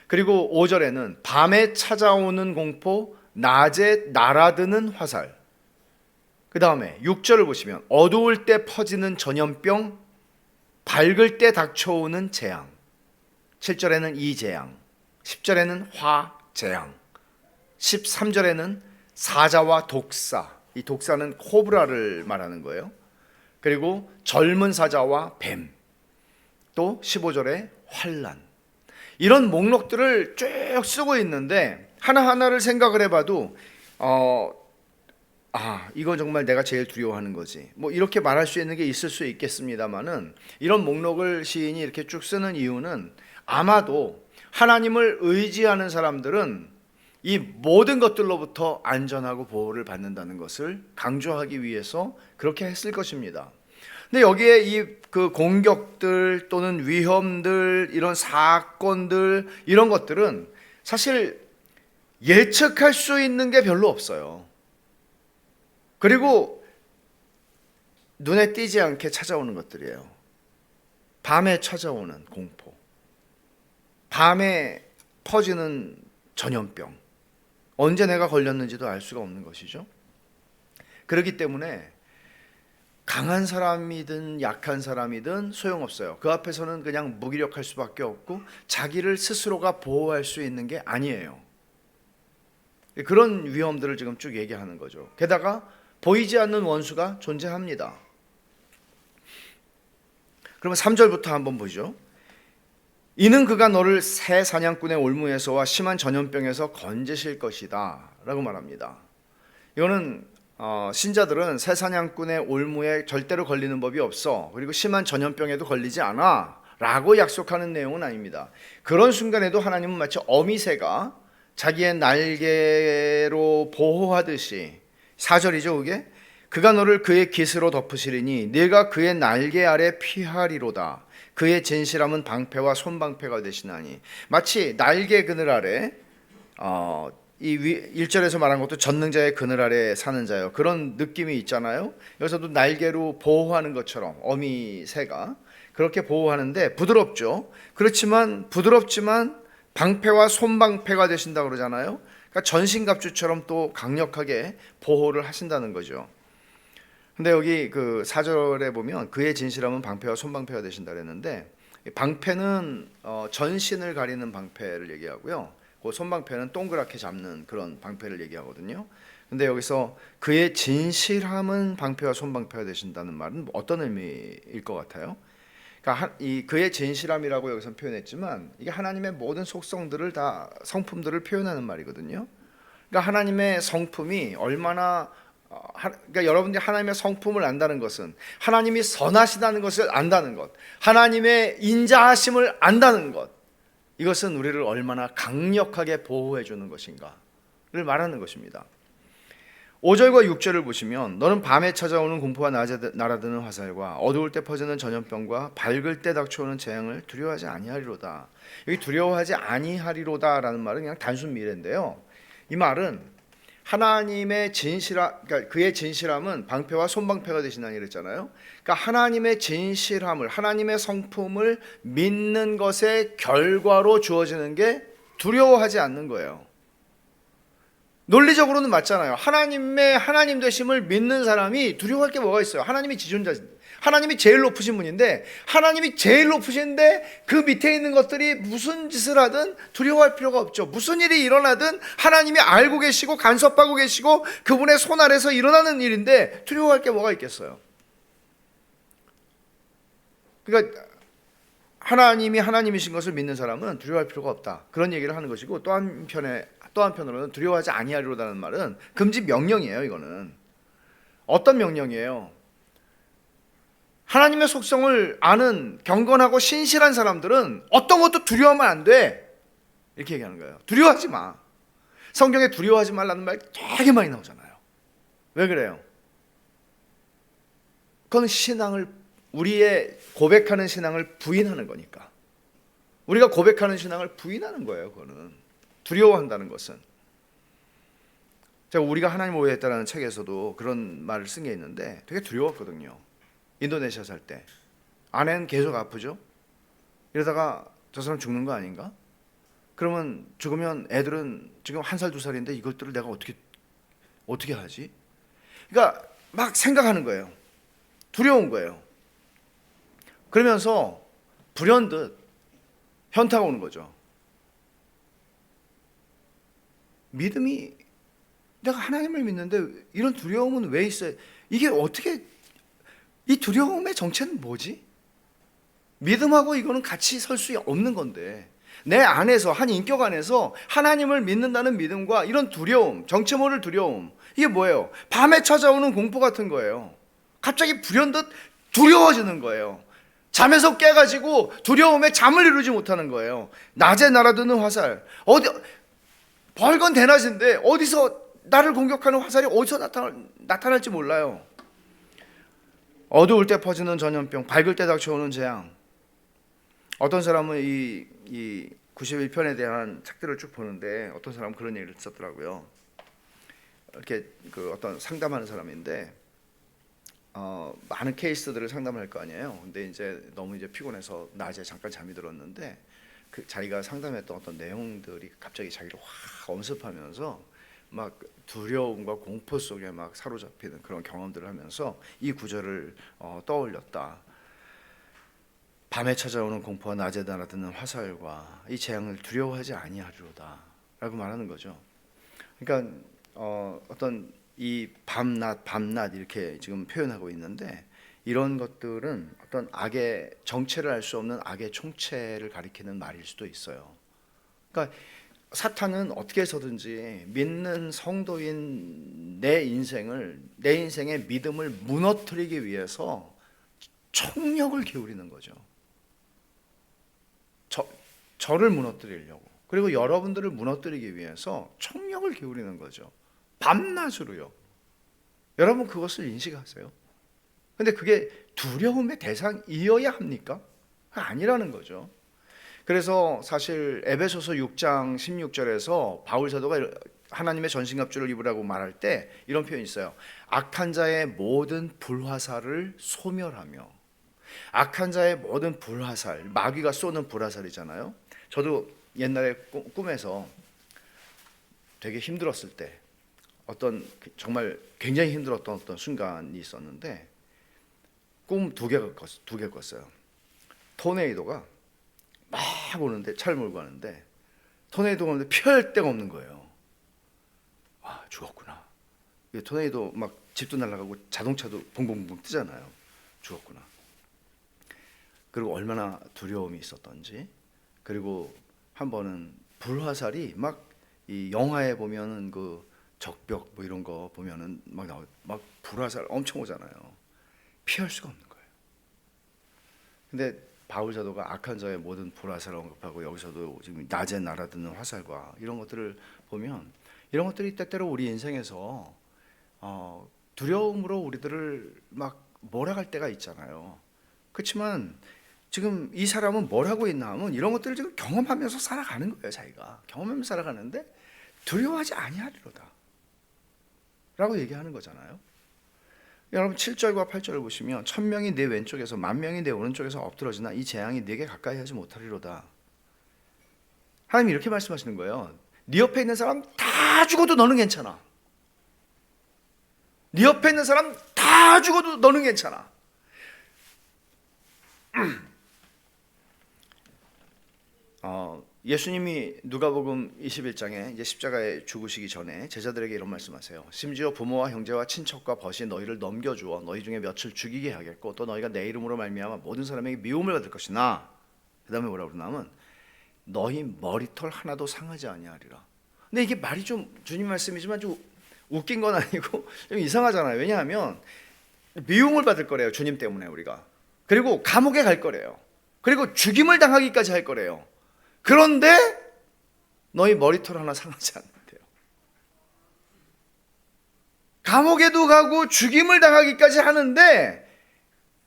그리고 5절에는 밤에 찾아오는 공포, 낮에 날아드는 화살, 그 다음에 6절을 보시면 어두울 때 퍼지는 전염병, 밝을 때 닥쳐오는 재앙, 7절에는 이 재앙, 10절에는 화 재앙, 13절에는 사자와 독사, 이 독사는 코브라를 말하는 거예요. 그리고 젊은 사자와 뱀, 또 15절에 환란. 이런 목록들을 쭉 쓰고 있는데 하나하나를 생각을 해봐도 이건 정말 내가 제일 두려워하는 거지 뭐 이렇게 말할 수 있는 게 있을 수 있겠습니다만은 이런 목록을 시인이 이렇게 쭉 쓰는 이유는 아마도 하나님을 의지하는 사람들은 이 모든 것들로부터 안전하고 보호를 받는다는 것을 강조하기 위해서 그렇게 했을 것입니다. 근데 여기에 이 그 공격들 또는 위험들 이런 사건들 이런 것들은 사실 예측할 수 있는 게 별로 없어요. 그리고 눈에 띄지 않게 찾아오는 것들이에요. 밤에 찾아오는 공포, 밤에 퍼지는 전염병, 언제 내가 걸렸는지도 알 수가 없는 것이죠. 그렇기 때문에 강한 사람이든 약한 사람이든 소용없어요. 그 앞에서는 그냥 무기력할 수밖에 없고 자기를 스스로가 보호할 수 있는 게 아니에요. 그런 위험들을 지금 쭉 얘기하는 거죠. 게다가 보이지 않는 원수가 존재합니다. 그러면 3절부터 한번 보죠. 이는 그가 너를 새 사냥꾼의 올무에서와 심한 전염병에서 건지실 것이다 라고 말합니다. 이거는 신자들은 새 사냥꾼의 올무에 절대로 걸리는 법이 없어, 그리고 심한 전염병에도 걸리지 않아 라고 약속하는 내용은 아닙니다. 그런 순간에도 하나님은 마치 어미새가 자기의 날개로 보호하듯이 4절이죠 그게 그가 너를 그의 깃으로 덮으시리니 네가 그의 날개 아래 피하리로다. 그의 진실함은 방패와 손방패가 되시나니. 마치 날개 그늘 아래 이 1절에서 말한 것도 전능자의 그늘 아래 사는 자요 그런 느낌이 있잖아요. 여기서도 날개로 보호하는 것처럼 어미 새가 그렇게 보호하는데 부드럽지만 방패와 손방패가 되신다고 그러잖아요. 그러니까 전신갑주처럼 또 강력하게 보호를 하신다는 거죠. 근데 여기 그 4절에 보면 그의 진실함은 방패와 손방패가 되신다 그랬는데 방패는 전신을 가리는 방패를 얘기하고요. 그 손방패는 동그랗게 잡는 그런 방패를 얘기하거든요. 근데 여기서 그의 진실함은 방패와 손방패가 되신다는 말은 어떤 의미일 것 같아요? 그러니까 이 그의 진실함이라고 여기서 표현했지만 이게 하나님의 모든 속성들을 다 성품들을 표현하는 말이거든요. 그러니까 하나님의 성품이 얼마나 그러니까 여러분들이 하나님의 성품을 안다는 것은 하나님이 선하시다는 것을 안다는 것, 하나님의 인자하심을 안다는 것, 이것은 우리를 얼마나 강력하게 보호해 주는 것인가를 말하는 것입니다. 5절과 6절을 보시면 너는 밤에 찾아오는 공포와 낮에 날아드는 화살과 어두울 때 퍼지는 전염병과 밝을 때 닥쳐오는 재앙을 두려워하지 아니하리로다. 여기 두려워하지 아니하리로다라는 말은 그냥 단순 미래인데요. 이 말은 하나님의 그러니까 그의 진실함은 방패와 손방패가 되신다니 그랬잖아요. 그러니까 하나님의 진실함을, 하나님의 성품을 믿는 것의 결과로 주어지는 게 두려워하지 않는 거예요. 논리적으로는 맞잖아요. 하나님 되심을 믿는 사람이 두려워할 게 뭐가 있어요? 하나님이 지존자, 하나님이 제일 높으신 분인데, 하나님이 제일 높으신데 그 밑에 있는 것들이 무슨 짓을 하든 두려워할 필요가 없죠. 무슨 일이 일어나든 하나님이 알고 계시고 간섭하고 계시고 그분의 손 아래서 일어나는 일인데 두려워할 게 뭐가 있겠어요? 그러니까 하나님이 하나님이신 것을 믿는 사람은 두려워할 필요가 없다, 그런 얘기를 하는 것이고, 또 한편으로는 두려워하지 아니하리로다는 말은 금지 명령이에요. 이거는 어떤 명령이에요? 하나님의 속성을 아는 경건하고 신실한 사람들은 어떤 것도 두려워하면 안 돼, 이렇게 얘기하는 거예요. 두려워하지 마. 성경에 두려워하지 말라는 말 되게 많이 나오잖아요. 왜 그래요? 그건 우리의 고백하는 신앙을 부인하는 거니까. 우리가 고백하는 신앙을 부인하는 거예요. 그거는 두려워한다는 것은. 제가 우리가 하나님을 오해했다라는 책에서도 그런 말을 쓴 게 있는데 되게 두려웠거든요. 인도네시아 살 때 아내는 계속 아프죠. 이러다가 저 사람 죽는 거 아닌가? 그러면 죽으면 애들은 지금 1살 2살인데 이것들을 내가 어떻게 하지? 그러니까 막 생각하는 거예요. 두려운 거예요. 그러면서 불현듯 현타가 오는 거죠. 믿음이, 내가 하나님을 믿는데 이런 두려움은 왜 있어요? 이게 어떻게, 이 두려움의 정체는 뭐지? 믿음하고 이거는 같이 설 수 없는 건데, 내 안에서, 한 인격 안에서 하나님을 믿는다는 믿음과 이런 두려움, 정체 모를 두려움, 이게 뭐예요? 밤에 찾아오는 공포 같은 거예요. 갑자기 불현듯 두려워지는 거예요. 잠에서 깨가지고 두려움에 잠을 이루지 못하는 거예요. 낮에 날아드는 화살, 벌건 대낮인데 어디서 나를 공격하는 화살이 어디서 나타날지 몰라요. 어두울 때 퍼지는 전염병, 밝을 때 닥쳐오는 재앙. 어떤 사람은 이 91편에 대한 책들을 쭉 보는데 어떤 사람은 그런 얘기를 썼더라고요. 이렇게 어떤 상담하는 사람인데 많은 케이스들을 상담할 거 아니에요. 근데 이제 너무 피곤해서 낮에 잠깐 잠이 들었는데 그 자기가 상담했던 어떤 내용들이 갑자기 자기를 확 엄습하면서 막 두려움과 공포 속에 막 사로잡히는 그런 경험들을 하면서 이 구절을 떠올렸다. 밤에 찾아오는 공포와 낮에 날아드는 화살과 이 재앙을 두려워하지 아니하리로다 라고 말하는 거죠. 그러니까 어떤 이 밤낮 이렇게 지금 표현하고 있는데, 이런 것들은 어떤 악의 정체를 알 수 없는 악의 총체를 가리키는 말일 수도 있어요. 그러니까 사탄은 어떻게 해서든지 믿는 성도인 내 인생의 믿음을 무너뜨리기 위해서 총력을 기울이는 거죠. 저를 무너뜨리려고, 그리고 여러분들을 무너뜨리기 위해서 총력을 기울이는 거죠. 밤낮으로요. 여러분 그것을 인식하세요. 근데 그게 두려움의 대상이어야 합니까? 아니라는 거죠. 그래서 사실 에베소서 6장 16절에서 바울 사도가 하나님의 전신갑주를 입으라고 말할 때 이런 표현이 있어요. 악한 자의 모든 불화살을 소멸하며. 악한 자의 모든 불화살, 마귀가 쏘는 불화살이잖아요. 저도 옛날에 꿈에서 되게 힘들었을 때, 어떤 정말 굉장히 힘들었던 어떤 순간이 있었는데 꿈 두 개 꿨어요. 토네이도가 막 오는데, 차를 몰고 가는데 토네이도가 오는데 피할 데가 없는 거예요. 와, 죽었구나. 토네이도 막 집도 날아가고 자동차도 봉봉봉 뜨잖아요. 죽었구나. 그리고 얼마나 두려움이 있었던지. 그리고 한 번은 불화살이 막 이 영화에 보면은 그 적벽 뭐 이런 거 보면은 막 불화살 엄청 오잖아요. 피할 수가 없는 거예요. 근데 바울 사도가 악한 자의 모든 불화살을 언급하고, 여기서도 지금 낮에 날아드는 화살과 이런 것들을 보면, 이런 것들이 때때로 우리 인생에서 두려움으로 우리들을 막 몰아갈 때가 있잖아요. 그렇지만 지금 이 사람은 뭘 하고 있나 하면 이런 것들을 지금 경험하면서 살아가는 거예요. 자기가 경험하면서 살아가는데 두려워하지 아니하리로다 라고 얘기하는 거잖아요. 여러분 7절과 8절을 보시면 1000명이 내 왼쪽에서 10,000명이 내 오른쪽에서 엎드러지나 이 재앙이 네게 가까이 하지 못하리로다. 하나님이 이렇게 말씀하시는 거예요. 네 옆에 있는 사람 다 죽어도 너는 괜찮아. 네 옆에 있는 사람 다 죽어도 너는 괜찮아. 예수님이 누가복음 21장에 이제 십자가에 죽으시기 전에 제자들에게 이런 말씀하세요. 심지어 부모와 형제와 친척과 벗이 너희를 넘겨주어 너희 중에 몇을 죽이게 하겠고 또 너희가 내 이름으로 말미암아 모든 사람에게 미움을 받을 것이나 그 다음에 뭐라고 그러냐면 너희 머리털 하나도 상하지 아니하리라. 근데 이게 말이 좀 주님 말씀이지만 좀 웃긴 건 아니고 좀 이상하잖아요. 왜냐하면 미움을 받을 거래요. 주님 때문에 우리가. 그리고 감옥에 갈 거래요. 그리고 죽임을 당하기까지 할 거래요. 그런데 너희 머리털 하나 상하지 않는데요. 감옥에도 가고 죽임을 당하기까지 하는데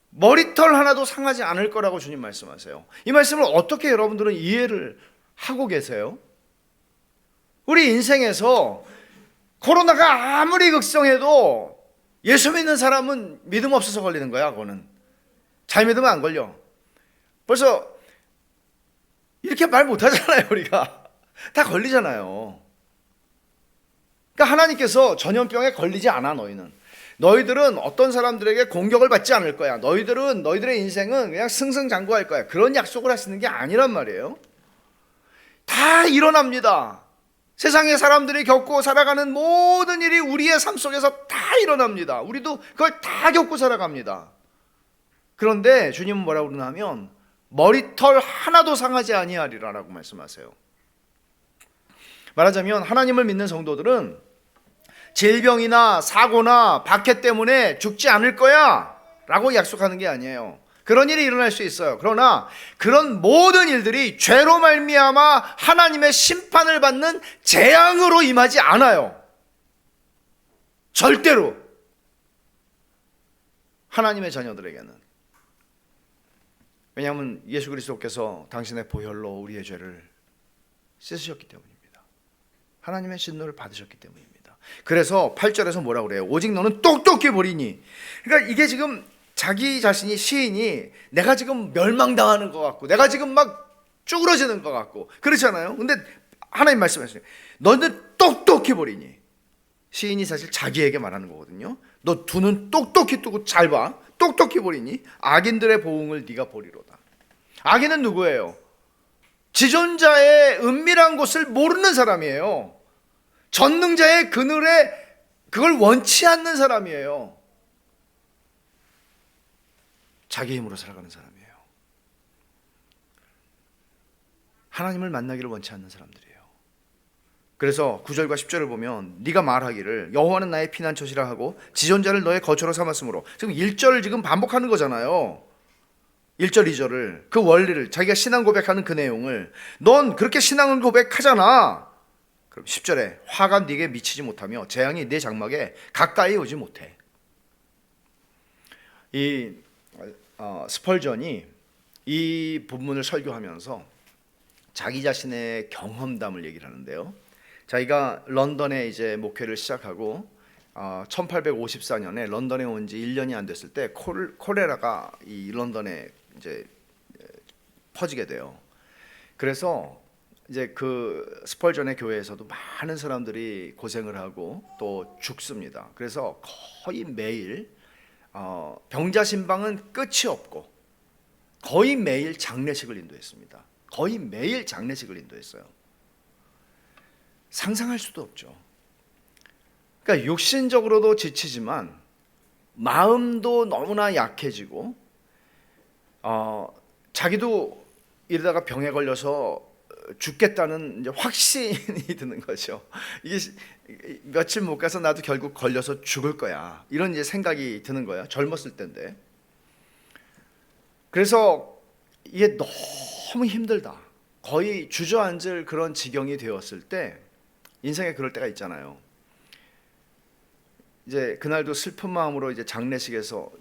머리털 하나도 상하지 않을 거라고 주님 말씀하세요. 이 말씀을 어떻게 여러분들은 이해를 하고 계세요? 우리 인생에서 코로나가 아무리 극성해도 예수 믿는 사람은 믿음 없어서 걸리는 거야. 그거는 잘 믿으면 안 걸려. 벌써 이렇게 말 못하잖아요. 우리가 다 걸리잖아요. 그러니까 하나님께서 전염병에 걸리지 않아. 너희들은 어떤 사람들에게 공격을 받지 않을 거야. 너희들의 인생은 그냥 승승장구할 거야. 그런 약속을 하시는 게 아니란 말이에요. 다 일어납니다. 세상의 사람들이 겪고 살아가는 모든 일이 우리의 삶 속에서 다 일어납니다. 우리도 그걸 다 겪고 살아갑니다. 그런데 주님은 뭐라고 그러냐면 머리털 하나도 상하지 아니하리라라고 말씀하세요. 말하자면 하나님을 믿는 성도들은 질병이나 사고나 박해 때문에 죽지 않을 거야 라고 약속하는 게 아니에요. 그런 일이 일어날 수 있어요. 그러나 그런 모든 일들이 죄로 말미암아 하나님의 심판을 받는 재앙으로 임하지 않아요. 절대로. 하나님의 자녀들에게는. 왜냐하면 예수 그리스도께서 당신의 보혈로 우리의 죄를 씻으셨기 때문입니다. 하나님의 진노를 받으셨기 때문입니다. 그래서 8절에서 뭐라고 그래요? 오직 너는 똑똑히 보리니. 그러니까 이게 지금 자기 자신이 시인이 내가 지금 멸망당하는 것 같고 내가 지금 막 쭈그러지는 것 같고 그렇잖아요. 근데 하나님 말씀하시죠. 너는 똑똑히 보리니. 시인이 사실 자기에게 말하는 거거든요. 너 두 눈 똑똑히 뜨고 잘 봐. 똑똑히 보리니 악인들의 보응을 네가 보리로다. 악인은 누구예요? 지존자의 은밀한 곳을 모르는 사람이에요. 전능자의 그늘에 그걸 원치 않는 사람이에요. 자기 힘으로 살아가는 사람이에요. 하나님을 만나기를 원치 않는 사람들이에요. 그래서 9절과 10절을 보면 네가 말하기를 여호와는 나의 피난처시라 하고 지존자를 너의 거처로 삼았으므로 지금 1절을 지금 반복하는 거잖아요. 1절 2절을 그 원리를 자기가 신앙 고백하는 그 내용을 넌 그렇게 신앙을 고백하잖아. 그럼 10절에 화가 네게 미치지 못하며 재앙이 네 장막에 가까이 오지 못해. 이 스펄전이 이 본문을 설교하면서 자기 자신의 경험담을 얘기를 하는데요. 자기가 런던에 이제 목회를 시작하고 1854년에 런던에 온 지 1년이 안 됐을 때 콜레라가 이 런던에 이제 퍼지게 돼요. 그래서 이제 그 스펄전의 교회에서도 많은 사람들이 고생을 하고 또 죽습니다. 그래서 거의 매일 병자신방은 끝이 없고 거의 매일 장례식을 인도했습니다. 거의 매일 장례식을 인도했어요. 상상할 수도 없죠. 그러니까 육신적으로도 지치지만 마음도 너무나 약해지고 자기도 이러다가 병에 걸려서 죽겠다는 이제 확신이 드는 거죠. 이게 며칠 못 가서 나도 결국 걸려서 죽을 거야. 이런 이제 생각이 드는 거예요. 젊었을 때인데. 그래서 이게 너무 힘들다. 거의 주저앉을 그런 지경이 되었을 때 인생에 그럴 때가 있잖아요. 이제 그날도 슬픈 마음으로 이제 장례식에서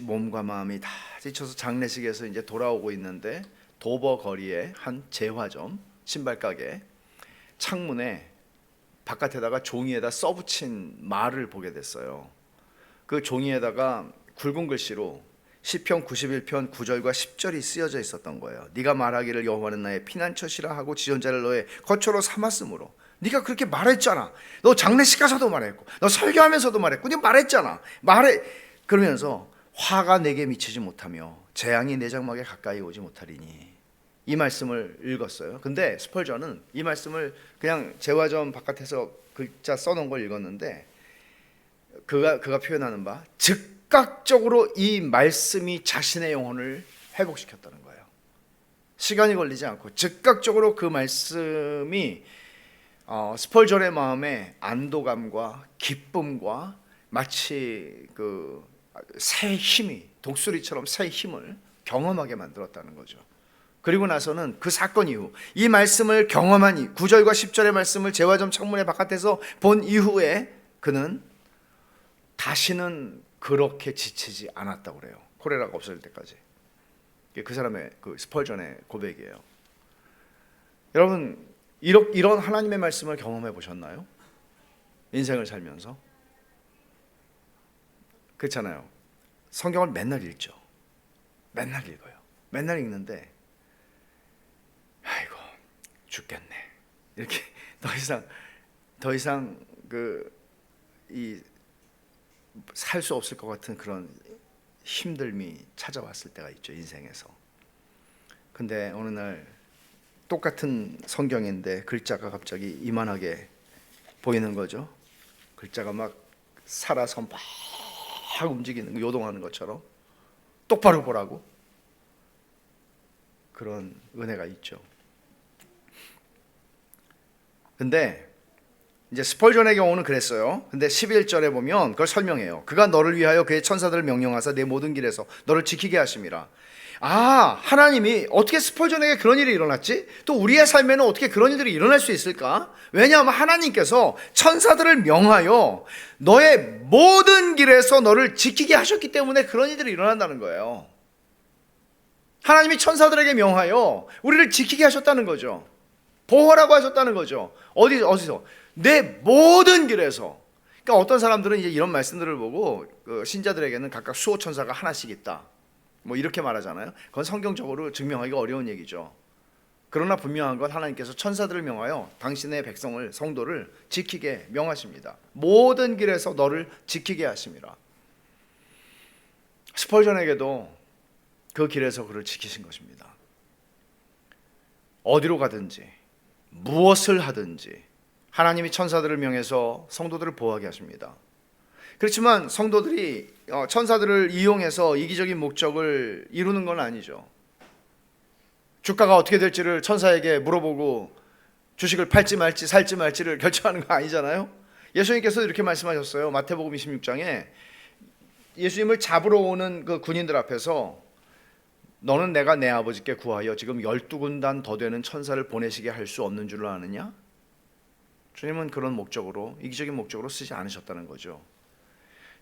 몸과 마음이 다 지쳐서 장례식에서 이제 돌아오고 있는데 도버 거리에 한 제화점 신발 가게 창문에 바깥에다가 종이에다 써붙인 말을 보게 됐어요. 그 종이에다가 굵은 글씨로 시편 91편 9절과 10절이 쓰여져 있었던 거예요. 네가 말하기를 여호와는 나의 피난처시라 하고 지존자를 너의 거처로 삼았으므로 네가 그렇게 말했잖아. 너 장례식 가서도 말했고 너 설교하면서도 말했고 네가 말했잖아. 말해. 그러면서 화가 내게 미치지 못하며 재앙이 내 장막에 가까이 오지 못하리니 이 말씀을 읽었어요. 근데 스펄전은 이 말씀을 그냥 제화점 바깥에서 글자 써놓은 걸 읽었는데 그가 표현하는 바 즉각적으로 이 말씀이 자신의 영혼을 회복시켰다는 거예요. 시간이 걸리지 않고 즉각적으로 그 말씀이 스펄전의 마음에 안도감과 기쁨과 마치 그 새 힘이 독수리처럼 새 힘을 경험하게 만들었다는 거죠. 그리고 나서는 그 사건 이후 이 말씀을 경험한 9절과 10절의 말씀을 제화점 창문의 바깥에서 본 이후에 그는 다시는 그렇게 지치지 않았다고 그래요. 콜레라가 없어질 때까지. 그 사람의 그 스펄전의 고백이에요. 여러분 이런 하나님의 말씀을 경험해 보셨나요? 인생을 살면서? 그렇잖아요. 성경을 맨날 읽죠. 맨날 읽어요. 맨날 읽는데 아이고 죽겠네. 이렇게 더 이상 살 수 없을 것 같은 그런 힘듦이 찾아왔을 때가 있죠, 인생에서. 근데 어느 날 똑같은 성경인데 글자가 갑자기 이만하게 보이는 거죠. 글자가 막 살아서 막 움직이는 거, 요동하는 것처럼 똑바로 보라고 그런 은혜가 있죠. 근데 이제 스펄전의 경우는 그랬어요. 근데 11절에 보면 그걸 설명해요. 그가 너를 위하여 그의 천사들을 명령하사 내 모든 길에서 너를 지키게 하심이라. 하나님이 어떻게 스펄전에게 그런 일이 일어났지? 또 우리의 삶에는 어떻게 그런 일들이 일어날 수 있을까? 왜냐하면 하나님께서 천사들을 명하여 너의 모든 길에서 너를 지키게 하셨기 때문에 그런 일들이 일어난다는 거예요. 하나님이 천사들에게 명하여 우리를 지키게 하셨다는 거죠. 보호하라고 하셨다는 거죠. 어디서? 내 모든 길에서. 그러니까 어떤 사람들은 이제 이런 말씀들을 보고 신자들에게는 각각 수호 천사가 하나씩 있다, 뭐 이렇게 말하잖아요. 그건 성경적으로 증명하기가 어려운 얘기죠. 그러나 분명한 건 하나님께서 천사들을 명하여 당신의 백성을, 성도를 지키게 명하십니다. 모든 길에서 너를 지키게 하십니다. 스펄전에게도 그 길에서 그를 지키신 것입니다. 어디로 가든지 무엇을 하든지 하나님이 천사들을 명해서 성도들을 보호하게 하십니다. 그렇지만 성도들이 천사들을 이용해서 이기적인 목적을 이루는 건 아니죠. 주가가 어떻게 될지를 천사에게 물어보고 주식을 팔지 말지 살지 말지를 결정하는 거 아니잖아요. 예수님께서 이렇게 말씀하셨어요. 마태복음 26장에 예수님을 잡으러 오는 그 군인들 앞에서 너는 내가 내 아버지께 구하여 지금 12군단 더 되는 천사를 보내시게 할 수 없는 줄로 아느냐? 주님은 그런 목적으로, 이기적인 목적으로 쓰지 않으셨다는 거죠.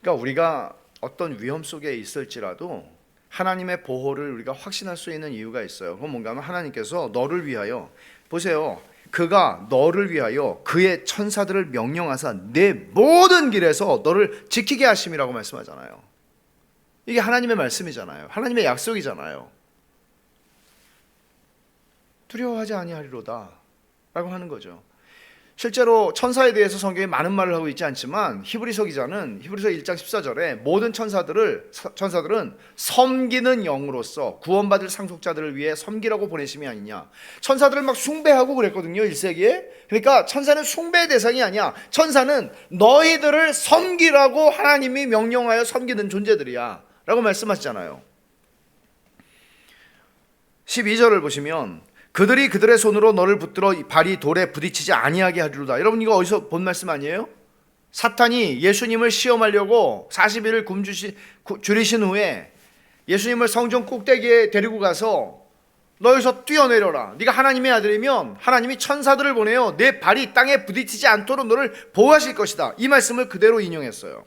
그러니까 우리가 어떤 위험 속에 있을지라도 하나님의 보호를 우리가 확신할 수 있는 이유가 있어요. 그건 뭔가 하면 하나님께서 너를 위하여, 보세요, 그가 너를 위하여 그의 천사들을 명령하사 내 모든 길에서 너를 지키게 하심이라고 말씀하잖아요. 이게 하나님의 말씀이잖아요. 하나님의 약속이잖아요. 두려워하지 아니하리로다 라고 하는 거죠. 실제로 천사에 대해서 성경에 많은 말을 하고 있지 않지만 히브리서 기자는 히브리서 1장 14절에 모든 천사들은 섬기는 영으로서 구원받을 상속자들을 위해 섬기라고 보내심이 아니냐. 천사들을 막 숭배하고 그랬거든요, 1세기에. 그러니까 천사는 숭배의 대상이 아니야. 천사는 너희들을 섬기라고 하나님이 명령하여 섬기는 존재들이야 라고 말씀하시잖아요. 12절을 보시면 그들이 그들의 손으로 너를 붙들어 발이 돌에 부딪히지 아니하게 하리로다. 여러분 이거 어디서 본 말씀 아니에요? 사탄이 예수님을 시험하려고 40일을 줄이신 후에 예수님을 성전 꼭대기에 데리고 가서 너 여기서 뛰어내려라. 네가 하나님의 아들이면 하나님이 천사들을 보내요 내 발이 땅에 부딪히지 않도록 너를 보호하실 것이다. 이 말씀을 그대로 인용했어요.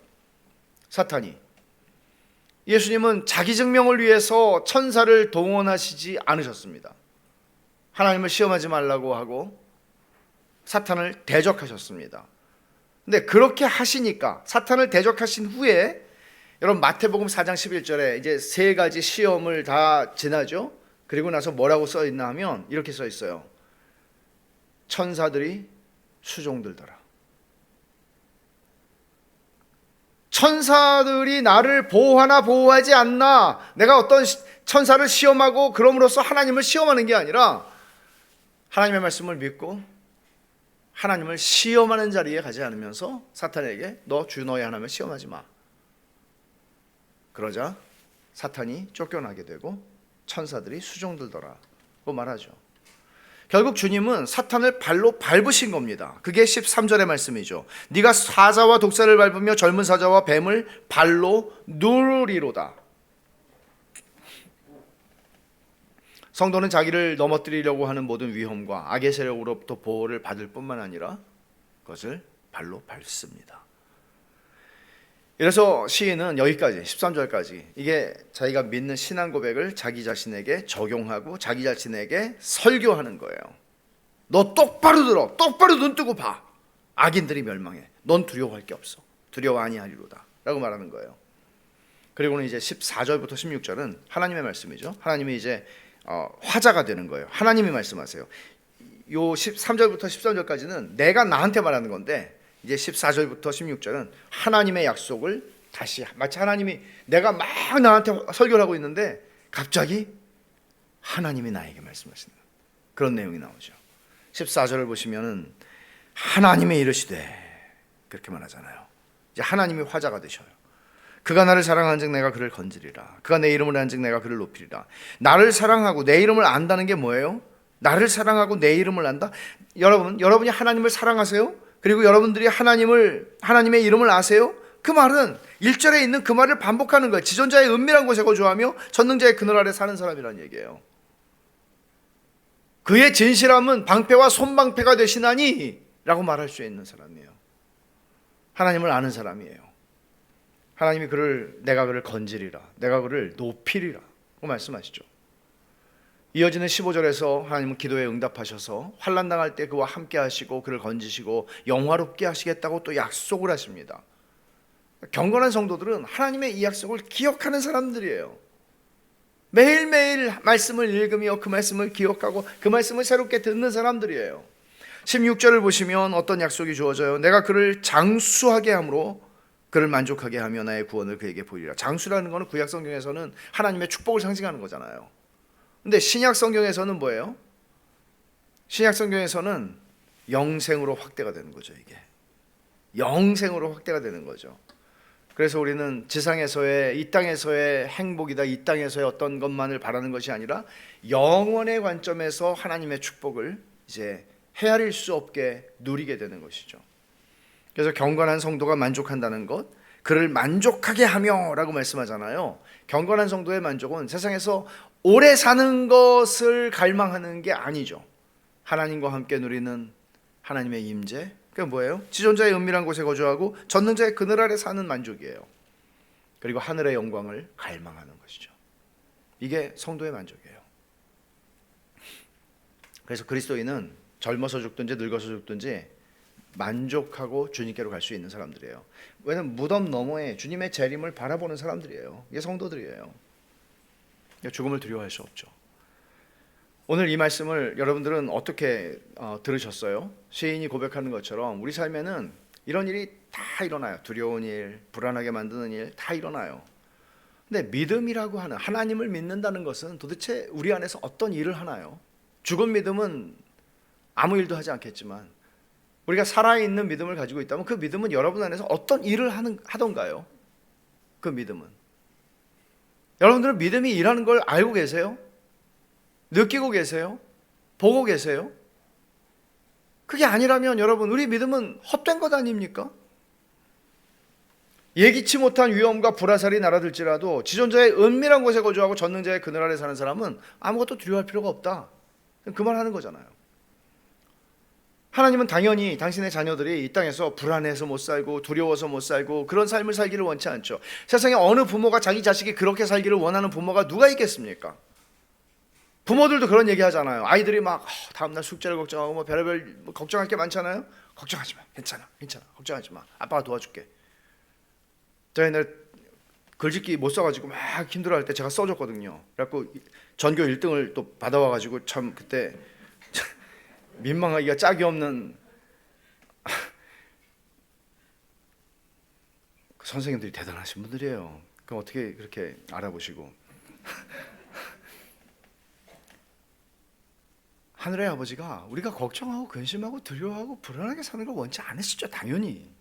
사탄이. 예수님은 자기 증명을 위해서 천사를 동원하시지 않으셨습니다. 하나님을 시험하지 말라고 하고 사탄을 대적하셨습니다. 근데 그렇게 하시니까, 사탄을 대적하신 후에 여러분 마태복음 4장 11절에 이제 세 가지 시험을 다 지나죠. 그리고 나서 뭐라고 써 있나 하면 이렇게 써 있어요. 천사들이 수종들더라. 천사들이 나를 보호하나 보호하지 않나, 내가 어떤 천사를 시험하고 그럼으로써 하나님을 시험하는 게 아니라 하나님의 말씀을 믿고 하나님을 시험하는 자리에 가지 않으면서 사탄에게 너 주 너의 하나님을 시험하지 마. 그러자 사탄이 쫓겨나게 되고 천사들이 수종들더라고 말하죠. 결국 주님은 사탄을 발로 밟으신 겁니다. 그게 13절의 말씀이죠. 네가 사자와 독사를 밟으며 젊은 사자와 뱀을 발로 누르리로다. 성도는 자기를 넘어뜨리려고 하는 모든 위험과 악의 세력으로부터 보호를 받을 뿐만 아니라 그것을 발로 밟습니다. 이래서 시인은 여기까지 13절까지 이게 자기가 믿는 신앙 고백을 자기 자신에게 적용하고 자기 자신에게 설교하는 거예요. 너 똑바로 들어, 똑바로 눈 뜨고 봐. 악인들이 멸망해. 넌 두려워할 게 없어. 두려워 아니하리로다 라고 말하는 거예요. 그리고는 이제 14절부터 16절은 하나님의 말씀이죠. 하나님이 이제 화자가 되는 거예요. 하나님이 말씀하세요. 요 13절부터 13절까지는 내가 나한테 말하는 건데, 이제 14절부터 16절은 하나님의 약속을 다시, 마치 하나님이 내가 막 나한테 설교를 하고 있는데 갑자기 하나님이 나에게 말씀하시는 그런 내용이 나오죠. 14절을 보시면은 하나님이 이르시되 그렇게 말하잖아요. 이제 하나님이 화자가 되셔요. 그가 나를 사랑한즉 내가 그를 건지리라. 그가 내 이름을 안즉 내가 그를 높이리라. 나를 사랑하고 내 이름을 안다는 게 뭐예요? 나를 사랑하고 내 이름을 안다. 여러분이 하나님을 사랑하세요? 그리고 여러분들이 하나님의 이름을 아세요? 그 말은 1절에 있는 그 말을 반복하는 거예요. 지존자의 은밀한 곳에 거주하며 전능자의 그늘 아래 사는 사람이라는 얘기예요. 그의 진실함은 방패와 손방패가 되시나니 라고 말할 수 있는 사람이에요. 하나님을 아는 사람이에요. 하나님이 내가 그를 건지리라, 내가 그를 높이리라 고 말씀하시죠. 이어지는 15절에서 하나님은 기도에 응답하셔서 환난 당할 때 그와 함께 하시고 그를 건지시고 영화롭게 하시겠다고 또 약속을 하십니다. 경건한 성도들은 하나님의 이 약속을 기억하는 사람들이에요. 매일매일 말씀을 읽으며 그 말씀을 기억하고 그 말씀을 새롭게 듣는 사람들이에요. 16절을 보시면 어떤 약속이 주어져요? 내가 그를 장수하게 함으로 그를 만족하게 하며 나의 구원을 그에게 보이리라. 장수라는 것은 구약 성경에서는 하나님의 축복을 상징하는 거잖아요. 근데 신약 성경에서는 뭐예요? 신약 성경에서는 영생으로 확대가 되는 거죠. 이게 영생으로 확대가 되는 거죠. 그래서 우리는 지상에서의, 이 땅에서의 행복이다, 이 땅에서의 어떤 것만을 바라는 것이 아니라 영원의 관점에서 하나님의 축복을 이제 헤아릴 수 없게 누리게 되는 것이죠. 그래서 경건한 성도가 만족한다는 것, 그를 만족하게 하며 라고 말씀하잖아요. 경건한 성도의 만족은 세상에서 오래 사는 것을 갈망하는 게 아니죠. 하나님과 함께 누리는 하나님의 임재, 그게 뭐예요? 지존자의 은밀한 곳에 거주하고 전능자의 그늘 아래 사는 만족이에요. 그리고 하늘의 영광을 갈망하는 것이죠. 이게 성도의 만족이에요. 그래서 그리스도인은 젊어서 죽든지 늙어서 죽든지 만족하고 주님께로 갈 수 있는 사람들이에요. 왜냐하면 무덤 너머에 주님의 재림을 바라보는 사람들이에요. 이게 성도들이에요. 죽음을 두려워할 수 없죠. 오늘 이 말씀을 여러분들은 어떻게 들으셨어요? 시인이 고백하는 것처럼 우리 삶에는 이런 일이 다 일어나요. 두려운 일, 불안하게 만드는 일 다 일어나요. 근데 믿음이라고 하는, 하나님을 믿는다는 것은 도대체 우리 안에서 어떤 일을 하나요? 죽은 믿음은 아무 일도 하지 않겠지만 우리가 살아있는 믿음을 가지고 있다면 그 믿음은 여러분 안에서 어떤 일을 하던가요? 그 믿음은, 여러분들은 믿음이 일하는 걸 알고 계세요? 느끼고 계세요? 보고 계세요? 그게 아니라면 여러분, 우리 믿음은 헛된 것 아닙니까? 예기치 못한 위험과 불화살이 날아들지라도 지존자의 은밀한 곳에 거주하고 전능자의 그늘 아래 사는 사람은 아무것도 두려워할 필요가 없다, 그 말 하는 거잖아요. 하나님은 당연히 당신의 자녀들이 이 땅에서 불안해서 못 살고 두려워서 못 살고 그런 삶을 살기를 원치 않죠. 세상에 어느 부모가 자기 자식이 그렇게 살기를 원하는 부모가 누가 있겠습니까? 부모들도 그런 얘기 하잖아요. 아이들이 막 다음날 숙제를 걱정하고 뭐 별의별 걱정할 게 많잖아요. 걱정하지 마. 괜찮아. 걱정하지 마. 아빠가 도와줄게. 제가 옛날에 글짓기 못 써가지고 막 힘들어할 때 제가 써줬거든요. 그래갖고 전교 1등을 또 받아와가지고 참 그때 민망하기가 짝이 없는 그 선생님들이 대단하신 분들이에요. 그럼 어떻게 그렇게 알아보시고 하늘의 아버지가 우리가 걱정하고 근심하고 두려워하고 불안하게 사는 걸 원치 않으시죠. 당연히.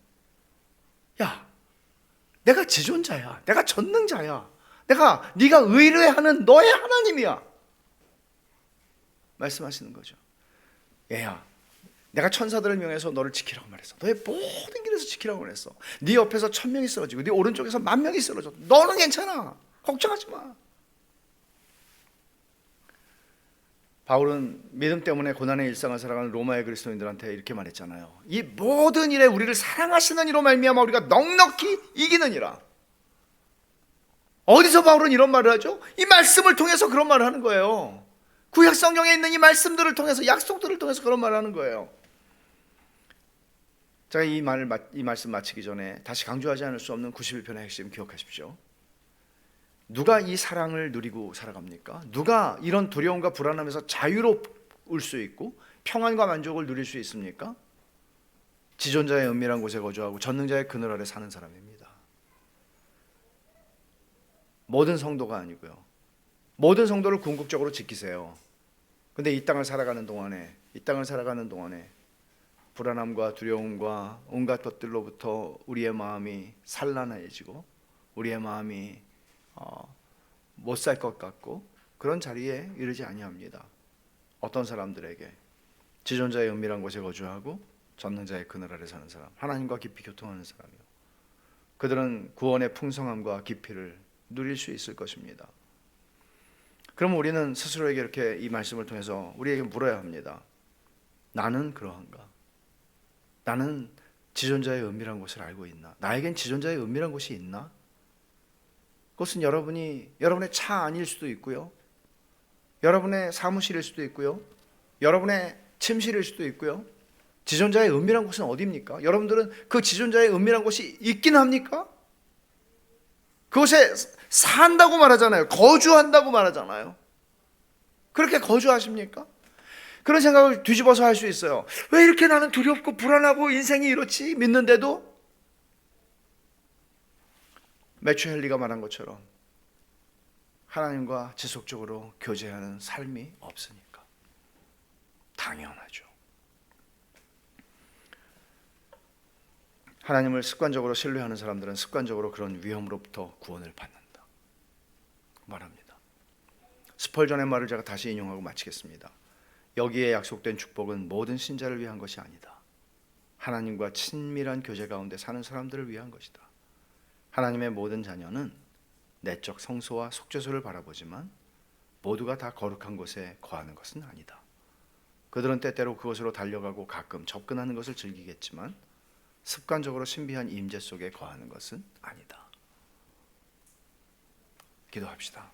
야, 내가 지존자야. 내가 전능자야. 내가 네가 의뢰하는 너의 하나님이야. 말씀하시는 거죠. 얘야, 내가 천사들을 명해서 너를 지키라고 말했어. 너의 모든 길에서 지키라고 말했어. 네 옆에서 1000명이 쓰러지고 네 오른쪽에서 10,000명이 쓰러져. 너는 괜찮아. 걱정하지 마. 바울은 믿음 때문에 고난의 일상을 살아가는 로마의 그리스도인들한테 이렇게 말했잖아요. 이 모든 일에 우리를 사랑하시는 이로 말미암아 우리가 넉넉히 이기느니라. 어디서 바울은 이런 말을 하죠? 이 말씀을 통해서 그런 말을 하는 거예요. 구약 성경에 있는 이 말씀들을 통해서, 약속들을 통해서 그런 말을 하는 거예요. 제가 이 말씀 마치기 전에 다시 강조하지 않을 수 없는 91편의 핵심 기억하십시오. 누가 이 사랑을 누리고 살아갑니까? 누가 이런 두려움과 불안함에서 자유로울 수 있고 평안과 만족을 누릴 수 있습니까? 지존자의 은밀한 곳에 거주하고 전능자의 그늘 아래 사는 사람입니다. 모든 성도가 아니고요. 모든 성도를 궁극적으로 지키세요. 근데 이 땅을 살아가는 동안에 불안함과 두려움과 온갖 것들로부터 우리의 마음이 산란해지고 우리의 마음이 못 살 것 같고 그런 자리에 이르지 아니합니다. 어떤 사람들에게 지존자의 은밀한 곳에 거주하고 전능자의 그늘 아래 사는 사람, 하나님과 깊이 교통하는 사람이요. 그들은 구원의 풍성함과 깊이를 누릴 수 있을 것입니다. 그럼 우리는 스스로에게 이렇게 이 말씀을 통해서 우리에게 물어야 합니다. 나는 그러한가? 나는 지존자의 은밀한 곳을 알고 있나? 나에겐 지존자의 은밀한 곳이 있나? 그것은 여러분의 차 안일 수도 있고요. 여러분의 사무실일 수도 있고요. 여러분의 침실일 수도 있고요. 지존자의 은밀한 곳은 어디입니까? 여러분들은 그 지존자의 은밀한 곳이 있긴 합니까? 그곳에 산다고 말하잖아요. 거주한다고 말하잖아요. 그렇게 거주하십니까? 그런 생각을 뒤집어서 할 수 있어요. 왜 이렇게 나는 두렵고 불안하고 인생이 이렇지? 믿는데도 매추 헨리가 말한 것처럼 하나님과 지속적으로 교제하는 삶이 없으니까. 당연하죠. 하나님을 습관적으로 신뢰하는 사람들은 습관적으로 그런 위험으로부터 구원을 받는다 말합니다. 스펄전의 말을 제가 다시 인용하고 마치겠습니다. 여기에 약속된 축복은 모든 신자를 위한 것이 아니다. 하나님과 친밀한 교제 가운데 사는 사람들을 위한 것이다. 하나님의 모든 자녀는 내적 성소와 속죄소를 바라보지만 모두가 다 거룩한 곳에 거하는 것은 아니다. 그들은 때때로 그곳으로 달려가고 가끔 접근하는 것을 즐기겠지만 습관적으로 신비한 임재 속에 거하는 것은 아니다. 기도합시다.